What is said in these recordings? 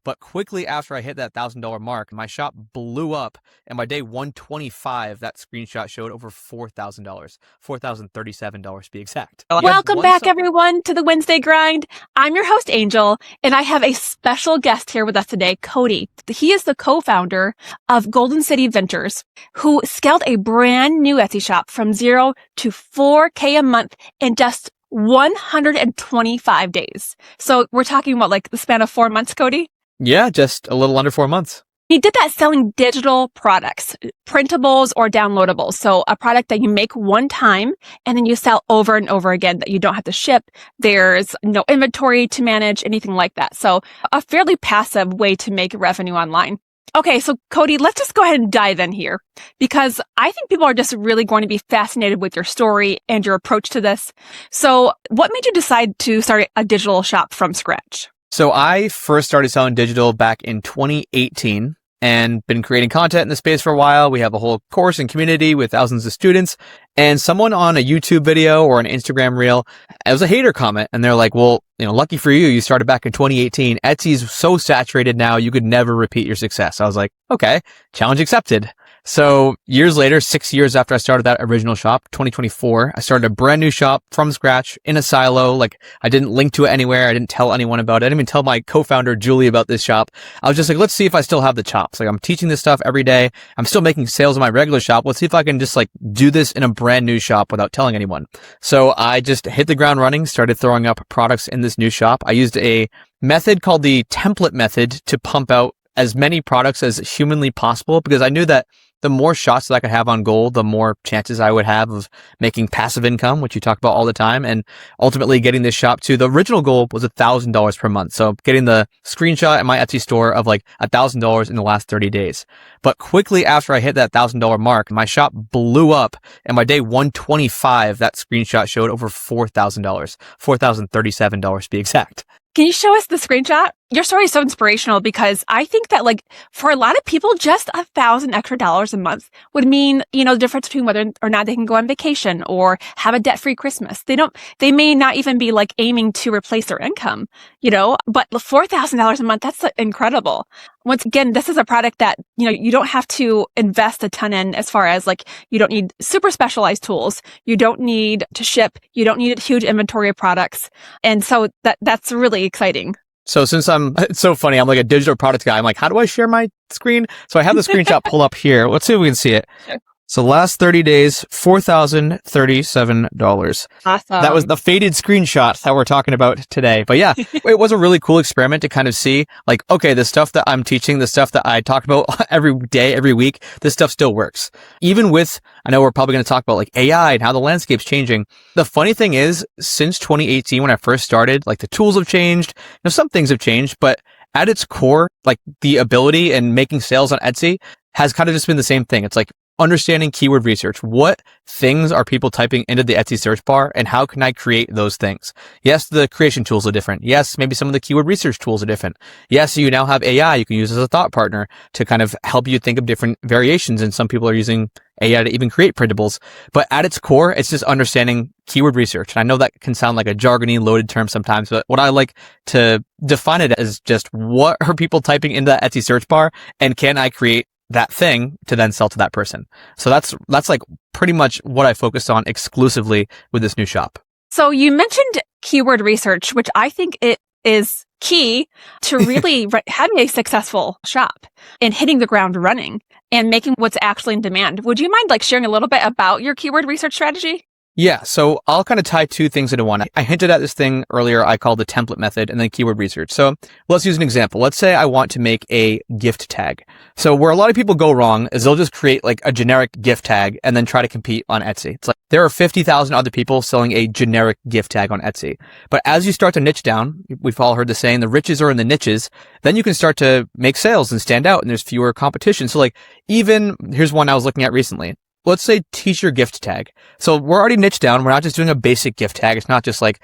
But quickly after I hit that $1,000 mark, my shop blew up. And by day 125, that screenshot showed over $4,000, $4,037 to be exact. Welcome back, everyone, to the Wednesday Grind. I'm your host, Angel, and I have a special guest here with us today, Cody. He is the co-founder of Golden City Ventures, who scaled a brand new Etsy shop from 0 to 4K a month in just 125 days. So we're talking about like the span of 4 months, Cody? Yeah, just a little under 4 months. He did that selling digital products, printables or downloadables. So a product that you make one time and then you sell over and over again that you don't have to ship. There's no inventory to manage, anything like that. So a fairly passive way to make revenue online. Okay, so Cody, let's just go ahead and dive in here because I think people are just really going to be fascinated with your story and your approach to this. So what made you decide to start a digital shop from scratch? So I first started selling digital back in 2018 and been creating content in the space for a while. We have a whole course and community with thousands of students, and someone on a YouTube video or an Instagram reel, it was a hater comment. And they're like, well, lucky for you, you started back in 2018. Etsy's so saturated now, you could never repeat your success. I was like, okay, challenge accepted. So years later, 6 years after I started that original shop, 2024, I started a brand new shop from scratch in a silo. Like I didn't link to it anywhere. I didn't tell anyone about it. I didn't even tell my co-founder, Julie, about this shop. I was just like, let's see if I still have the chops. Like I'm teaching this stuff every day. I'm still making sales in my regular shop. Let's see if I can just like do this in a brand new shop without telling anyone. So I just hit the ground running, started throwing up products in this new shop. I used a method called the template method to pump out as many products as humanly possible because I knew that the more shots that I could have on goal, the more chances I would have of making passive income, which you talk about all the time, and ultimately getting this shop to the original goal was $1,000 per month. So getting the screenshot at my Etsy store of like $1,000 in the last 30 days. But quickly after I hit that $1,000 mark, my shop blew up. And by day 125, that screenshot showed over $4,000, $4,037 to be exact. Can you show us the screenshot? Your story is so inspirational because I think that like for a lot of people, just $1,000 extra a month would mean, the difference between whether or not they can go on vacation or have a debt-free Christmas. They may not even be like aiming to replace their income, but $4,000 a month, that's incredible. Once again, this is a product that, you don't have to invest a ton in as far as like, you don't need super specialized tools. You don't need to ship. You don't need a huge inventory of products. And so that's really exciting. So since it's so funny, I'm like a digital product guy. I'm like, how do I share my screen? So I have the screenshot pull up here. Let's see if we can see it. Sure. So last 30 days, $4,037. Awesome. That was the faded screenshot that we're talking about today. But yeah, it was a really cool experiment to kind of see like, okay, the stuff that I'm teaching, the stuff that I talk about every day, every week, this stuff still works. Even with, I know we're probably going to talk about like AI and how the landscape's changing. The funny thing is, since 2018, when I first started, like the tools have changed. Some things have changed, but at its core, like the ability and making sales on Etsy has kind of just been the same thing. It's like, understanding keyword research. What things are people typing into the Etsy search bar and how can I create those things? Yes, the creation tools are different. Yes, maybe some of the keyword research tools are different. Yes, you now have AI you can use as a thought partner to kind of help you think of different variations. And some people are using AI to even create printables. But at its core, it's just understanding keyword research. And I know that can sound like a jargony loaded term sometimes, but what I like to define it as just what are people typing into that Etsy search bar and can I create that thing to then sell to that person. So that's like pretty much what I focused on exclusively with this new shop. So you mentioned keyword research, which I think it is key to really having a successful shop and hitting the ground running and making what's actually in demand. Would you mind like sharing a little bit about your keyword research strategy? Yeah, so I'll kind of tie two things into one. I hinted at this thing earlier I call the template method and then keyword research. So let's use an example. Let's say I want to make a gift tag. So where a lot of people go wrong is they'll just create like a generic gift tag and then try to compete on Etsy. It's like there are 50,000 other people selling a generic gift tag on Etsy. But as you start to niche down, we've all heard the saying, the riches are in the niches, then you can start to make sales and stand out and there's fewer competition. So like even, here's one I was looking at recently. Let's say teacher gift tag. So we're already niched down. We're not just doing a basic gift tag. It's not just like,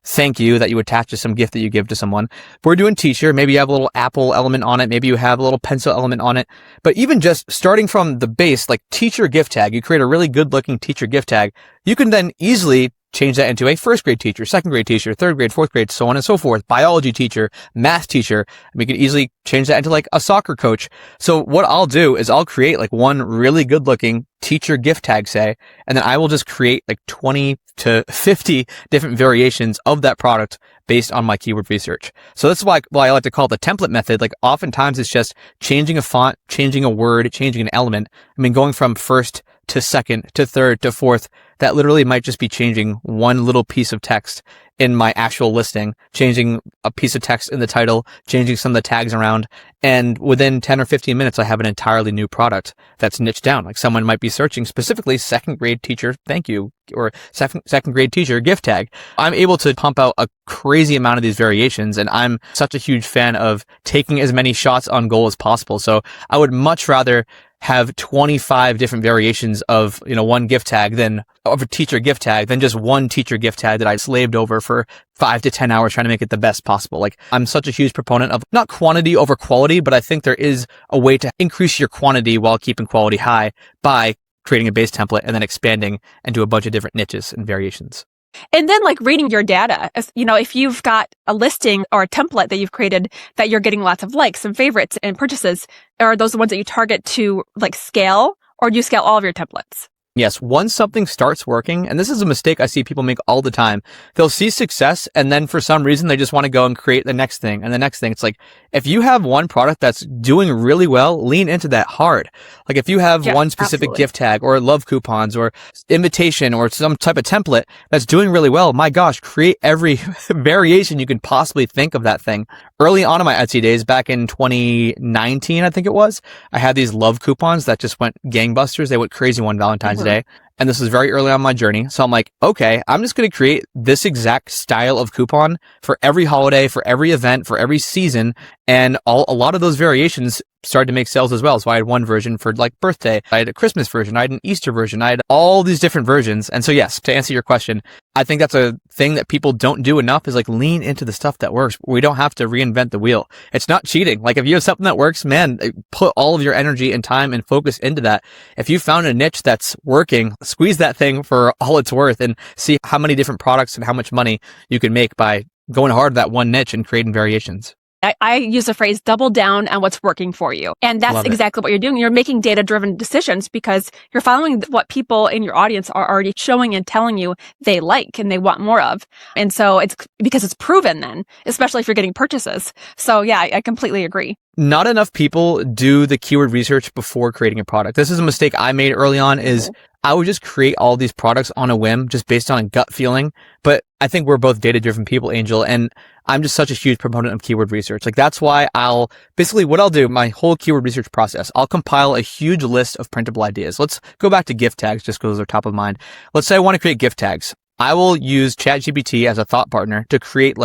thank you that you attach to some gift that you give to someone. We're doing teacher. Maybe you have a little apple element on it. Maybe you have a little pencil element on it. But even just starting from the base, like teacher gift tag, you create a really good looking teacher gift tag. You can then easily change that into a first grade teacher, second grade teacher, third grade, fourth grade, so on and so forth, biology teacher, math teacher. We could easily change that into like a soccer coach. So what I'll do is I'll create like one really good looking teacher gift tag, say, and then I will just create like 20 to 50 different variations of that product based on my keyword research. So that's why I like to call it the template method. Like oftentimes it's just changing a font, changing a word, changing an element. I mean, going from first to second to third to fourth, that literally might just be changing one little piece of text in my actual listing, changing a piece of text in the title, changing some of the tags around. And within 10 or 15 minutes, I have an entirely new product that's niched down. Like someone might be searching specifically second grade teacher, thank you, or second grade teacher gift tag. I'm able to pump out a crazy amount of these variations. And I'm such a huge fan of taking as many shots on goal as possible. So I would much rather have 25 different variations of, one gift tag of a teacher gift tag than just one teacher gift tag that I slaved over for 5 to 10 hours trying to make it the best possible. Like I'm such a huge proponent of not quantity over quality, but I think there is a way to increase your quantity while keeping quality high by creating a base template and then expanding into a bunch of different niches and variations. And then like reading your data, if you've got a listing or a template that you've created that you're getting lots of likes and favorites and purchases, are those the ones that you target to like scale, or do you scale all of your templates? Yes, once something starts working, and this is a mistake I see people make all the time, they'll see success and then for some reason they just want to go and create the next thing and the next thing. It's like, if you have one product that's doing really well, lean into that hard. Like if you have one specific gift tag or love coupons or invitation or some type of template that's doing really well, my gosh, create every variation you can possibly think of that thing. Early on in my Etsy days, back in 2019, I think it was, I had these love coupons that just went gangbusters. They went crazy one Valentine's Day. And this was very early on my journey. So I'm like, okay, I'm just going to create this exact style of coupon for every holiday, for every event, for every season. And a lot of those variations started to make sales as well. So I had one version for like birthday. I had a Christmas version. I had an Easter version. I had all these different versions. And so yes, to answer your question, I think that's a thing that people don't do enough is like lean into the stuff that works. We don't have to reinvent the wheel. It's not cheating. Like if you have something that works, man, put all of your energy and time and focus into that. If you found a niche that's working, squeeze that thing for all it's worth and see how many different products and how much money you can make by going hard at that one niche and creating variations. I use the phrase double down on what's working for you. And that's exactly what you're doing. You're making data-driven decisions because you're following what people in your audience are already showing and telling you they like and they want more of. And so it's because it's proven then, especially if you're getting purchases. So yeah, I completely agree. Not enough people do the keyword research before creating a product. This is a mistake I made early on is I would just create all these products on a whim, just based on a gut feeling. But I think we're both data-driven people, Angel, and I'm just such a huge proponent of keyword research. Like that's why what I'll do, my whole keyword research process, I'll compile a huge list of printable ideas. Let's go back to gift tags just because they're top of mind. Let's say I want to create gift tags. I will use ChatGPT as a thought partner to create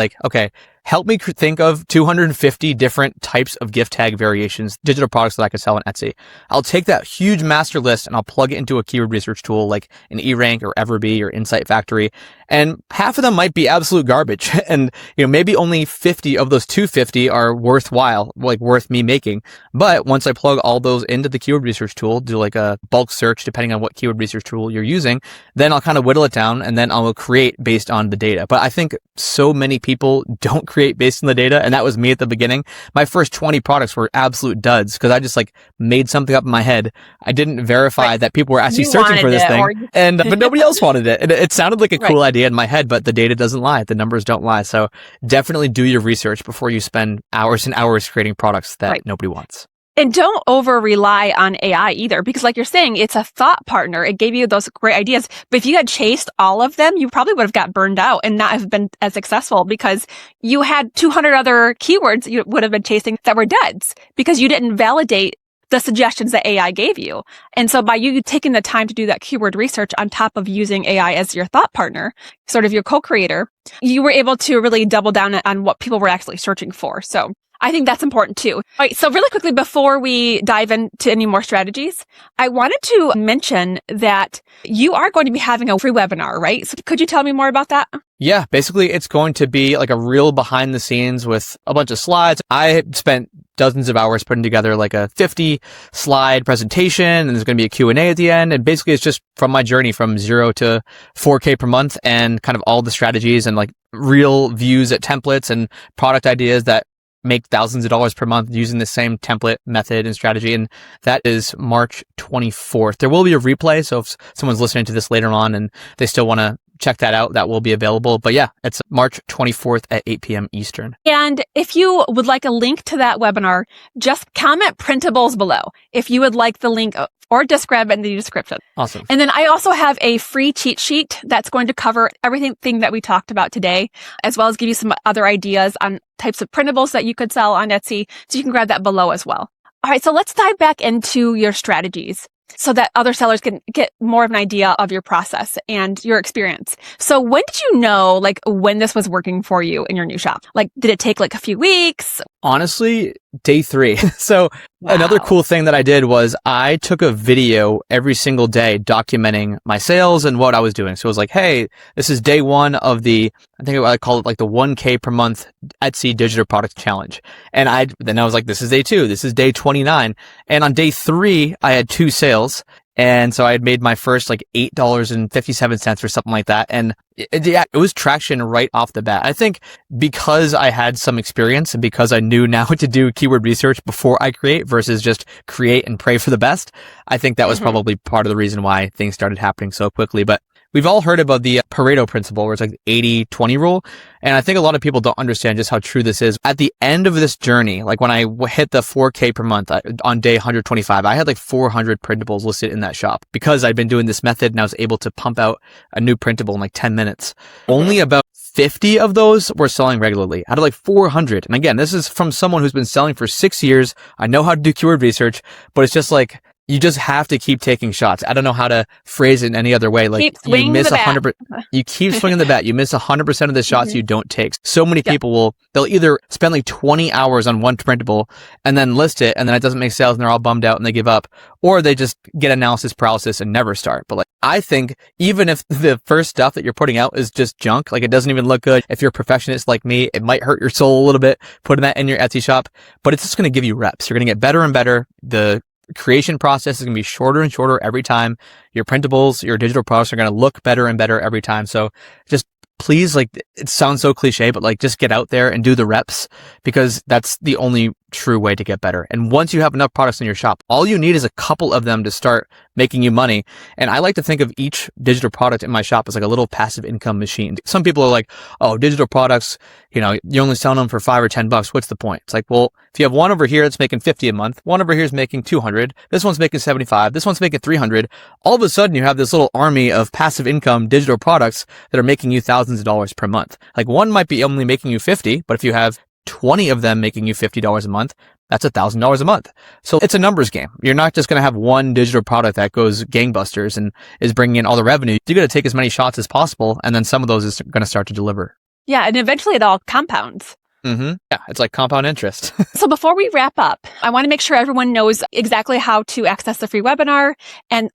help me think of 250 different types of gift tag variations, digital products that I could sell on Etsy. I'll take that huge master list and I'll plug it into a keyword research tool like an eRank or Everbee or Insight Factory. And half of them might be absolute garbage. And, maybe only 50 of those 250 are worthwhile, like worth me making. But once I plug all those into the keyword research tool, do like a bulk search, depending on what keyword research tool you're using, then I'll kind of whittle it down and then I'll create based on the data. But I think so many people don't create based on the data. And that was me at the beginning. My first 20 products were absolute duds because I just made something up in my head. I didn't verify that people were actually searching for this thing but nobody else wanted it. And it sounded like a cool idea in my head, but the data doesn't lie. The numbers don't lie. So definitely do your research before you spend hours and hours creating products that nobody wants. And don't over rely on AI either, because like you're saying, it's a thought partner. It gave you those great ideas. But if you had chased all of them, you probably would have got burned out and not have been as successful because you had 200 other keywords you would have been chasing that were duds because you didn't validate the suggestions that AI gave you. And so by you taking the time to do that keyword research on top of using AI as your thought partner, sort of your co-creator, you were able to really double down on what people were actually searching for. So I think that's important too. All right. So really quickly, before we dive into any more strategies, I wanted to mention that you are going to be having a free webinar, right? So could you tell me more about that? Yeah, basically it's going to be like a real behind the scenes with a bunch of slides. I spent dozens of hours putting together like a 50 slide presentation, and there's going to be a Q&A at the end. And basically it's just from my journey from 0 to 4K per month and kind of all the strategies and like real views at templates and product ideas that make thousands of dollars per month using the same template method and strategy. And that is March 24th. There will be a replay. So if someone's listening to this later on and they still want to check that out, that will be available. But yeah, it's March 24th at 8 p.m. Eastern. And if you would like a link to that webinar, just comment printables below if you would like the link, or just grab it in the description. Awesome. And then I also have a free cheat sheet that's going to cover everything that we talked about today, as well as give you some other ideas on types of printables that you could sell on Etsy. So you can grab that below as well. All right, so let's dive back into your strategies so that other sellers can get more of an idea of your process and your experience. So when did you know, like, when this was working for you in your new shop? Like, did it take like a few weeks? Honestly, day 3. So Another cool thing that I did was I took a video every single day documenting my sales and what I was doing. So it was like, hey, this is day 1 of the, I think I call it like the 1K per month Etsy digital product challenge. And then I was like, this is day 2. This is day 29. And on day 3, I had 2 sales. And so I had made my first like $8.57 or something like that. And it was traction right off the bat. I think because I had some experience and because I knew now to do keyword research before I create versus just create and pray for the best, I think that was probably part of the reason why things started happening so quickly. But we've all heard about the Pareto principle where it's like the 80-20 rule. And I think a lot of people don't understand just how true this is. At the end of this journey, like when I hit the 4K per month on day 125, I had like 400 printables listed in that shop because I'd been doing this method and I was able to pump out a new printable in like 10 minutes. Only about 50 of those were selling regularly out of like 400. And again, this is from someone who's been selling for 6 years. I know how to do keyword research, but it's just like, you just have to keep taking shots. I don't know how to phrase it in any other way. Like you miss 100%, you keep swinging the bat. You miss 100% of the shots you don't take. So many people they'll either spend like 20 hours on one printable and then list it and then it doesn't make sales and they're all bummed out and they give up, or they just get analysis paralysis and never start. But like, I think even if the first stuff that you're putting out is just junk, like it doesn't even look good. If you're a perfectionist like me, it might hurt your soul a little bit putting that in your Etsy shop, but it's just going to give you reps. You're going to get better and better. The creation process is going to be shorter and shorter every time. Your printables, your digital products are going to look better and better every time. So just please, like, it sounds so cliche, but like just get out there and do the reps because that's the only true way to get better. And once you have enough products in your shop, all you need is a couple of them to start making you money. And I like to think of each digital product in my shop as like a little passive income machine. Some people are like, oh, digital products, you're only selling them for $5 or $10. What's the point? It's like, well, if you have one over here that's making 50 a month, one over here is making 200, this one's making 75, this one's making 300. All of a sudden you have this little army of passive income digital products that are making you thousands of dollars per month. Like one might be only making you 50, but if you have 20 of them making you $50 a month, that's $1,000 a month. So it's a numbers game. You're not just going to have one digital product that goes gangbusters and is bringing in all the revenue. You're going to take as many shots as possible, and then some of those is going to start to deliver. Yeah, and eventually it all compounds. Yeah, it's like compound interest. So before we wrap up, I want to make sure everyone knows exactly how to access the free webinar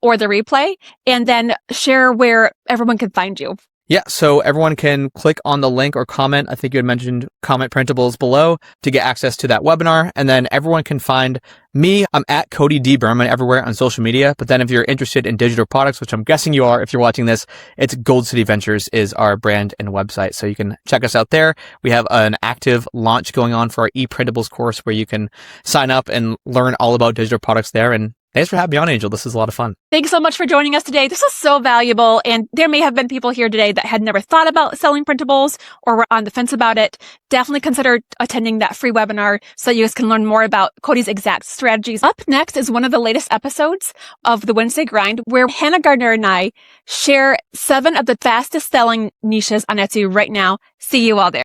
or the replay, and then share where everyone can find you. Yeah, so everyone can click on the link or comment. I think you had mentioned comment printables below to get access to that webinar. And then everyone can find me. I'm at Cody D. Berman everywhere on social media. But then if you're interested in digital products, which I'm guessing you are if you're watching this, it's Gold City Ventures is our brand and website. So you can check us out there. We have an active launch going on for our E-Printables course where you can sign up and learn all about digital products there. And thanks for having me on, Angel. This is a lot of fun. Thanks so much for joining us today. This was so valuable. And there may have been people here today that had never thought about selling printables or were on the fence about it. Definitely consider attending that free webinar so you guys can learn more about Cody's exact strategies. Up next is one of the latest episodes of the Wednesday Grind, where Hannah Gardner and I share 7 of the fastest selling niches on Etsy right now. See you all there.